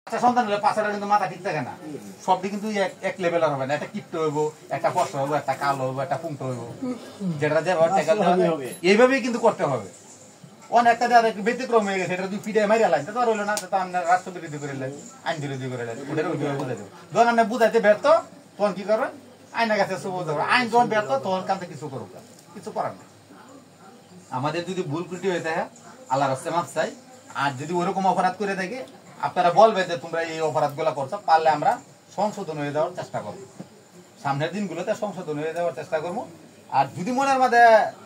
আচ্ছা সন্তান হলে পাঁচটা কিন্তু মাথা ঠিক থাকে না, সবটি কিন্তু এক লেভেলের হবে না। একটা কিপ্ট হইব, একটা কষ্ট হইব, একটা কালো হইব, একটা পুংট হইব, যেটা এইভাবেই কিন্তু করতে হবে। অনেকটা যারা একটু ব্যতিক্রম হয়ে গেছে, এটা তুই পিঠে মারিয়া লাগছে তো আর হইলো না, তো আপনার রাষ্ট্র বিরোধী করে আইন বিরোধী করে ওদের ওইভাবে বুঝাই দেবো। যখন আপনি বুঝাইতে ব্যর্থ তখন কি করবেন, আইনের কাছে আইন যখন ব্যর্থ তখন কাছে কিছু করুক, কিছু করার না। আমাদের যদি ভুল ত্রুটি হয়ে থাকে আল্লাহর রাস্তায় মাফ চাই। আর যদি ওরকম অপরাধ করে থাকে আপনারা বলবে যে তোমরা এই অপরাধ গুলা করছো, পারলে আমরা সংশোধন হয়ে যাওয়ার চেষ্টা করবো, সামনের দিনগুলোতে সংশোধন হয়ে যাওয়ার চেষ্টা করবো। আর যদি মনের মধ্যে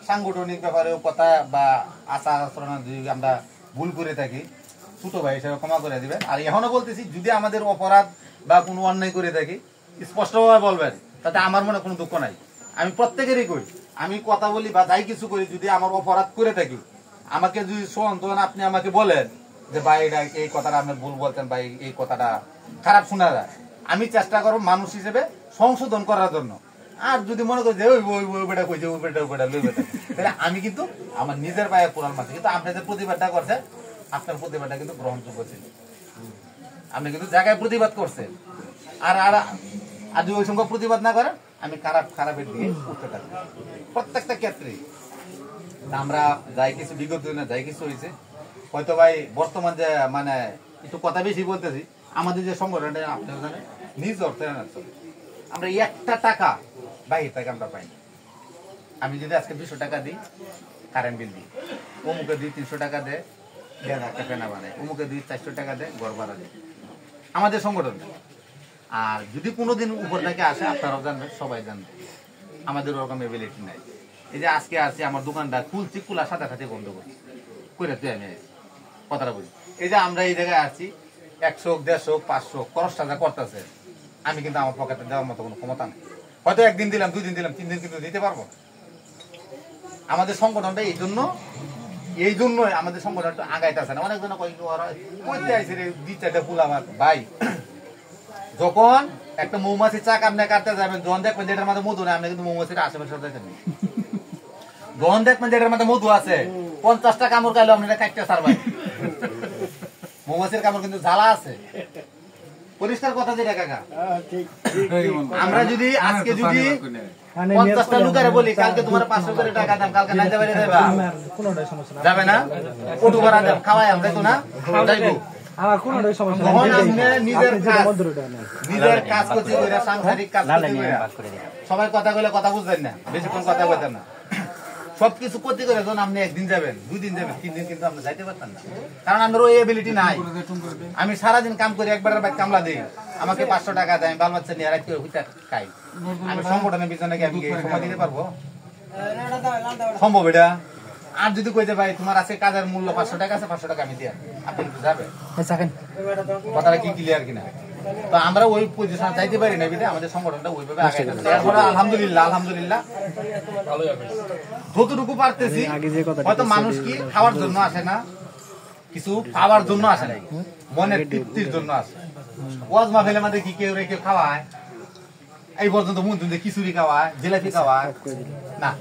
সাংগঠনিক ব্যাপারে কথা বা আচার আচরণ যদি আমরা ভুল করে থাকি, ছোট ভাই হিসেবে ক্ষমা করে দিবেন। আর এখনো বলতেছি, যদি আমাদের অপরাধ বা কোনো অন্যায় করে থাকি স্পষ্টভাবে বলবেন, তাতে আমার মনে কোনো দুঃখ নাই। আমি প্রত্যেকেরই করি, আমি কথা বলি বা যাই কিছু করি, যদি আমার অপরাধ করে থাকি আমাকে যদি শোন, তখন আপনি আমাকে বলেন যে ভাই এটা এই কথাটা আপনি ভুল বলতেন বা এই কথাটা খারাপ শোনা যায়, আমি চেষ্টা করবো মানুষ হিসেবে সংশোধন করার জন্য। আর যদি মনে করি যে ওই বেটা কইছে ওই বেটা লই বেটা, তাহলে আমি কিন্তু আমার নিজের পায়ে পোড়াল মারছি। কিন্তু আপনি যে প্রতিবাদটা করছেন, আপনার প্রতিবাদটা কিন্তু গ্রহণযোগ্য ছিল, আপনি কিন্তু জায়গায় প্রতিবাদ করছেন। আর আর আর যদি ওই সঙ্গে প্রতিবাদ না করেন, আমি খারাপের দিকে উঠতে থাকি প্রত্যেকটা ক্ষেত্রে। আমরা যাই কিছু বিগত দিনে যাই কিছু হয়েছে, হয়তো ভাই বর্তমান যে মানে একটু কথা বেশি বলতেছি, আমাদের যে সংগঠনটা আপনার জানেন নিজ অর্থে আমরা একটা টাকা বাহির থেকে আমরা পাই না। আমি যদি আজকে 200 টাকা দিই কারেন্ট বিল দিই, অমুকে দিই 300 টাকা দেয় একটা ফেনা বানায়, অমুকে দিই 400 টাকা দেয় ঘর ভাড়া দেয়, আমাদের সংগঠন। আর যদি কোনোদিন উপর থেকে আসে, আপনারাও জানবেন, সবাই জানবেন, আমাদের ওরকম এবিলিটি নাই। এই যে আজকে আসছি, আমার দোকানটা খুলছি, খোলার সাথে সাথে বন্ধ করছি করে তুই আমি কথাটা বলি। এই যে আমরা এই জায়গায় আসছি, 100, 150, 500 খরচটা যা করতেছে, আমি কিন্তু আমার পকেটে দেওয়ার মতো কোনো ক্ষমতা নেই। হয়তো একদিন দিলাম, 2 দিন দিলাম, 3 দিন কিন্তু দিতে পারবো। আমাদের সংগঠনটা এই জন্যই আমাদের সংগঠনটা আগাইতে আসে না। অনেকজন কইতে আইসে রে 2-4টা ফুল আমার ভাই, যখন একটা মৌমাছি চাক আপনি কাটতে যাবেন, যখন দেখবেন যেটার মধ্যে মধু নেই, আপনি কিন্তু মৌমাছির আশেপাশে যাইতেন। যখন দেখবেন যেটার মধ্যে মধু আছে, 50টা কামড় খাইলে আপনি কাটতে ছাড়বেন। মৌমাছির কামড় কিন্তু জ্বালা আছে, পরিষ্কার কথা যেটা কাকা। আমরা যদি আজকে যদি 50টা লোকের বলি কালকে তোমার 500 করে টাকা দাম, কালকে নাইতে পারে যাবে না, কটু করা দাম খাওয়াই আমরা তো না যাইবো। নিজের কাজ করতে সাংসারিক কাজ সবাই কথা বলে কথা বুঝবেন না, বেশিক্ষণ কথা বলতেন না, সবকিছু করতে করে যখন আপনি 1 দিন যাবেন, 2 দিন যাবেন, 3 দিন কিন্তু আপনি যাইতে পারতেন না, কারণ আমার ওই এবিলিটি নাই। আমি সারাদিন কাম করি, একবারের বাইক কামলা দিই, আমাকে 500 টাকা দেয়, বাল বাচ্চা নিয়ে রাখতে খাই। আমি সংগঠনের পিছনে আমি সময় দিতে পারবো? সম্ভব এটা? আর যদি কইতে ভাই তোমার আছে কাজের মূল্য 500 টাকা আছে, 500 টাকা আমি দিয়ে, আপনি কিন্তু যাবেন? কথাটা কি ক্লিয়ার কিনা? তো আমরা ওই পজিশনে যাইতে পারি না, আমাদের সংগঠনটা ওইভাবে আগাইতেছে। এরপরে আলহামদুলিল্লাহ যতটুকু পারতেছি। হয়তো মানুষ কি খাওয়ার জন্য আসে না, কিছু পাওয়ার জন্য আসে না, মনের তৃপ্তির জন্য আসে। ওয়াজ মাহফিলের মধ্যে কি কেউ খাওয়ায় এই পর্যন্ত মন খিচুড়ি খাওয়ায়, জিলাপি খাওয়ায় না।